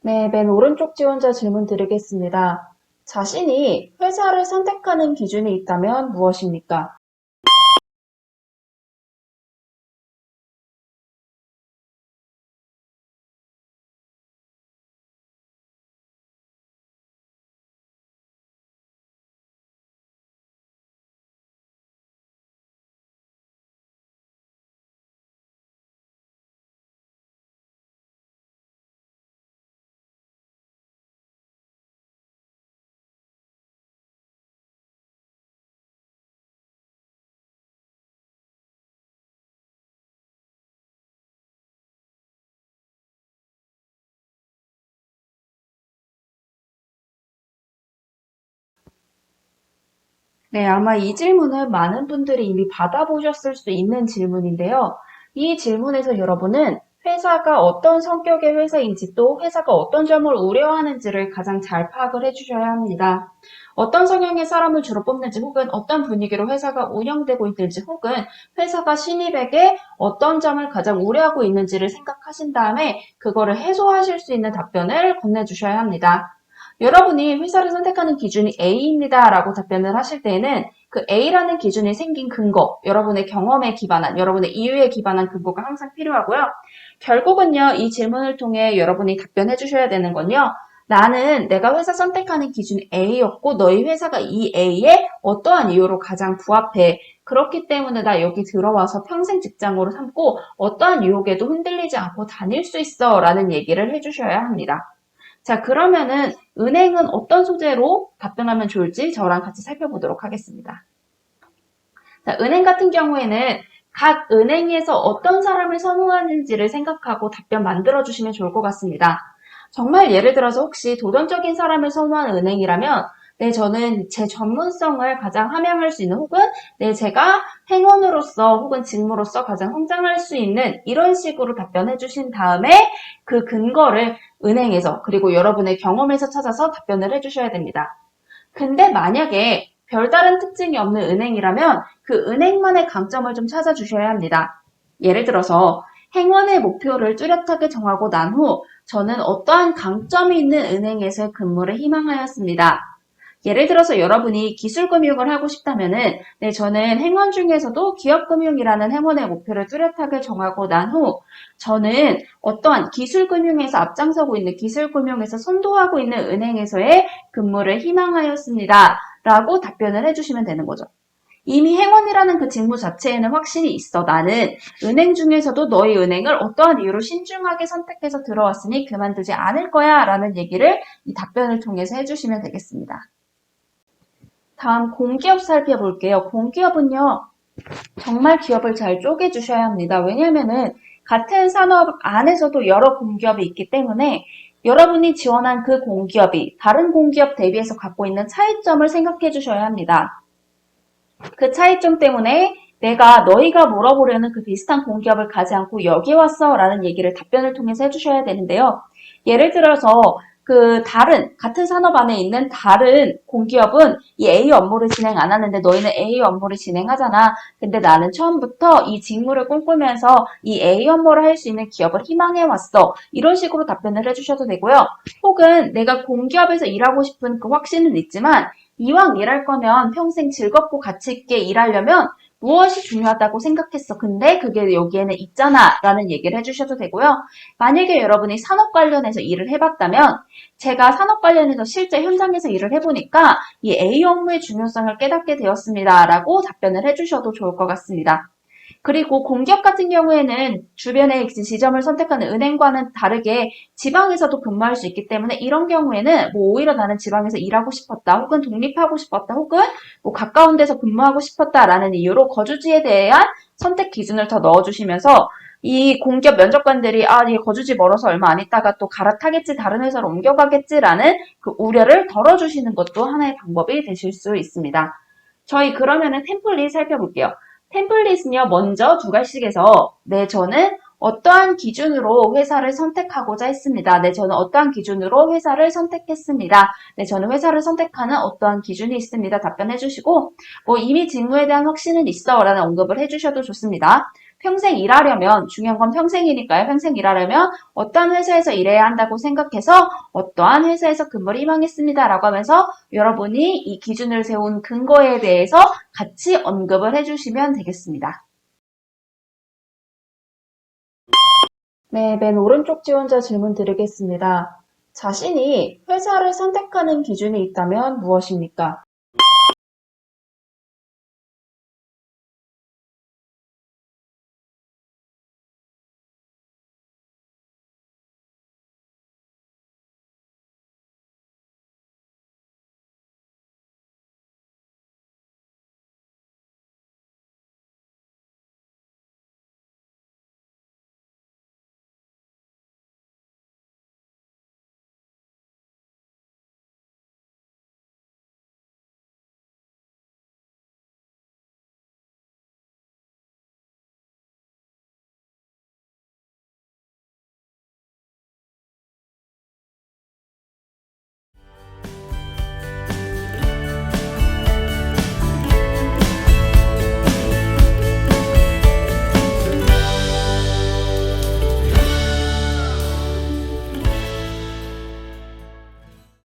네, 맨 오른쪽 지원자 질문 드리겠습니다. 자신이 회사를 선택하는 기준이 있다면 무엇입니까? 네, 아마 이 질문은 많은 분들이 이미 받아보셨을 수 있는 질문인데요. 이 질문에서 여러분은 회사가 어떤 성격의 회사인지 또 회사가 어떤 점을 우려하는지를 가장 잘 파악을 해주셔야 합니다. 어떤 성향의 사람을 주로 뽑는지 혹은 어떤 분위기로 회사가 운영되고 있는지 혹은 회사가 신입에게 어떤 점을 가장 우려하고 있는지를 생각하신 다음에 그거를 해소하실 수 있는 답변을 건네주셔야 합니다. 여러분이 회사를 선택하는 기준이 A입니다 라고 답변을 하실 때에는 그 A라는 기준이 생긴 근거, 여러분의 경험에 기반한, 여러분의 이유에 기반한 근거가 항상 필요하고요. 결국은요, 이 질문을 통해 여러분이 답변해 주셔야 되는 건요. 나는 내가 회사 선택하는 기준이 A였고 너희 회사가 이 A에 어떠한 이유로 가장 부합해. 그렇기 때문에 나 여기 들어와서 평생 직장으로 삼고 어떠한 유혹에도 흔들리지 않고 다닐 수 있어 라는 얘기를 해주셔야 합니다. 자, 그러면은 은행은 어떤 소재로 답변하면 좋을지 저랑 같이 살펴보도록 하겠습니다. 자, 은행 같은 경우에는 각 은행에서 어떤 사람을 선호하는지를 생각하고 답변 만들어주시면 좋을 것 같습니다. 정말 예를 들어서 혹시 도전적인 사람을 선호하는 은행이라면 네, 저는 제 전문성을 가장 함양할 수 있는 혹은 네, 제가 행원으로서 혹은 직무로서 가장 성장할 수 있는 이런 식으로 답변해 주신 다음에 그 근거를 은행에서 그리고 여러분의 경험에서 찾아서 답변을 해주셔야 됩니다. 근데 만약에 별다른 특징이 없는 은행이라면 그 은행만의 강점을 좀 찾아주셔야 합니다. 예를 들어서 행원의 목표를 뚜렷하게 정하고 난 후 저는 어떠한 강점이 있는 은행에서의 근무를 희망하였습니다. 예를 들어서 여러분이 기술금융을 하고 싶다면은 네, 저는 행원 중에서도 기업금융이라는 행원의 목표를 뚜렷하게 정하고 난 후 저는 어떠한 기술금융에서 앞장서고 있는 기술금융에서 선도하고 있는 은행에서의 근무를 희망하였습니다. 라고 답변을 해주시면 되는 거죠. 이미 행원이라는 그 직무 자체에는 확신이 있어. 나는 은행 중에서도 너희 은행을 어떠한 이유로 신중하게 선택해서 들어왔으니 그만두지 않을 거야 라는 얘기를 이 답변을 통해서 해주시면 되겠습니다. 다음 공기업 살펴볼게요. 공기업은요. 정말 기업을 잘 쪼개주셔야 합니다. 왜냐면은 같은 산업 안에서도 여러 공기업이 있기 때문에 여러분이 지원한 그 공기업이 다른 공기업 대비해서 갖고 있는 차이점을 생각해 주셔야 합니다. 그 차이점 때문에 내가 너희가 물어보려는 그 비슷한 공기업을 가지 않고 여기 왔어 라는 얘기를 답변을 통해서 해주셔야 되는데요. 예를 들어서 그 같은 산업 안에 있는 다른 공기업은 이 A 업무를 진행 안 하는데 너희는 A 업무를 진행하잖아. 근데 나는 처음부터 이 직무를 꿈꾸면서 이 A 업무를 할 수 있는 기업을 희망해 왔어. 이런 식으로 답변을 해주셔도 되고요. 혹은 내가 공기업에서 일하고 싶은 그 확신은 있지만 이왕 일할 거면 평생 즐겁고 가치 있게 일하려면 무엇이 중요하다고 생각했어. 근데 그게 여기에는 있잖아. 라는 얘기를 해주셔도 되고요. 만약에 여러분이 산업 관련해서 일을 해봤다면 제가 산업 관련해서 실제 현장에서 일을 해보니까 이 A 업무의 중요성을 깨닫게 되었습니다. 라고 답변을 해주셔도 좋을 것 같습니다. 그리고 공기업 같은 경우에는 주변에 지점을 선택하는 은행과는 다르게 지방에서도 근무할 수 있기 때문에 이런 경우에는 뭐 오히려 나는 지방에서 일하고 싶었다 혹은 독립하고 싶었다 혹은 뭐 가까운 데서 근무하고 싶었다라는 이유로 거주지에 대한 선택 기준을 더 넣어주시면서 이 공기업 면접관들이 얘 거주지 멀어서 얼마 안 있다가 또 갈아타겠지 다른 회사로 옮겨가겠지라는 그 우려를 덜어주시는 것도 하나의 방법이 되실 수 있습니다. 저희 그러면은 템플릿 살펴볼게요. 템플릿은요, 먼저 두 가지씩에서, 네, 저는 어떠한 기준으로 회사를 선택하고자 했습니다. 네, 저는 어떠한 기준으로 회사를 선택했습니다. 네, 저는 회사를 선택하는 어떠한 기준이 있습니다. 답변해 주시고, 이미 직무에 대한 확신은 있어. 라는 언급을 해 주셔도 좋습니다. 평생 일하려면, 중요한 건 평생이니까요. 평생 일하려면 어떠한 회사에서 일해야 한다고 생각해서 어떠한 회사에서 근무를 희망했습니다. 라고 하면서 여러분이 이 기준을 세운 근거에 대해서 같이 언급을 해주시면 되겠습니다. 네, 맨 오른쪽 지원자 질문 드리겠습니다. 자신이 회사를 선택하는 기준이 있다면 무엇입니까?